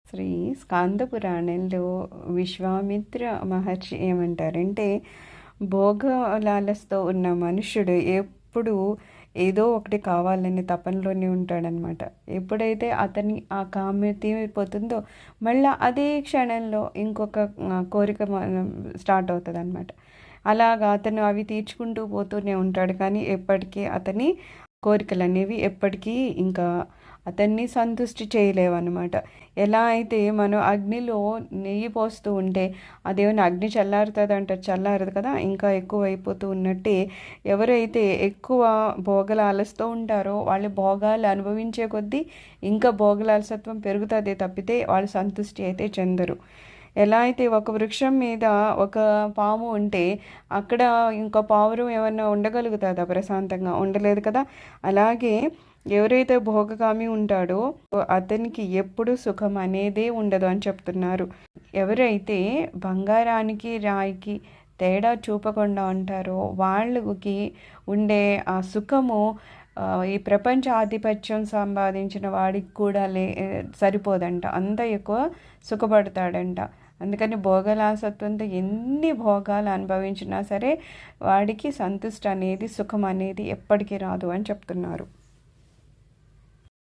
శ్రీ స్కాంద పురాణంలో విశ్వామిత్ర మహర్షి ఏమంటారంటే, భోగలాలస్తో ఉన్న మనుష్యుడు ఎప్పుడు ఏదో ఒకటి కావాలని తపనలోనే ఉంటాడనమాట. ఎప్పుడైతే అతని ఆ కామ్యం తీరిపోతుందో మళ్ళీ అదే క్షణంలో ఇంకొక కోరిక స్టార్ట్ అవుతుంది అనమాట. అలాగా అతను అవి తీర్చుకుంటూ పోతూనే ఉంటాడు, కానీ ఎప్పటికీ అతని కోరికలు అనేవి ఎప్పటికీ ఇంకా అతన్ని సంతృష్టి చేయలేవన్నమాట. ఎలా అయితే మనం అగ్నిలో నెయ్యి పోస్తూ ఉంటే అదేమైనా అగ్ని చల్లారుతుంది అంటారు, చల్లారదు కదా, ఇంకా ఎక్కువ అయిపోతూ ఉన్నట్టే ఎవరైతే ఎక్కువ భోగలాలస్తో ఉంటారో వాళ్ళు భోగాలు అనుభవించే కొద్దీ ఇంకా భోగలాలసత్వం పెరుగుతుంది తప్పితే వాళ్ళు సంతృష్టి అయితే చెందరు. ఎలా అయితే ఒక వృక్షం మీద ఒక పాము ఉంటే అక్కడ ఇంకో పావురం ఏమన్నా ఉండగలుగుతుందా? ప్రశాంతంగా ఉండలేదు కదా. అలాగే ఎవరైతే భోగకామి ఉంటాడో అతనికి ఎప్పుడు సుఖం అనేదే ఉండదు అని చెప్తున్నారు. ఎవరైతే బంగారానికి రాయికి తేడా చూపకుండా ఉంటారో వాళ్ళకి ఉండే ఆ సుఖము ఈ ప్రపంచ ఆధిపత్యం సంపాదించిన వాడికి కూడా సరిపోదంట, అంత ఎక్కువ సుఖపడతాడంట. అందుకని భోగలాసత్వంతో ఎన్ని భోగాలు అనుభవించినా సరే వాడికి సంతుష్టి అనేది, సుఖం అనేది ఎప్పటికీ రాదు అని చెప్తున్నారు.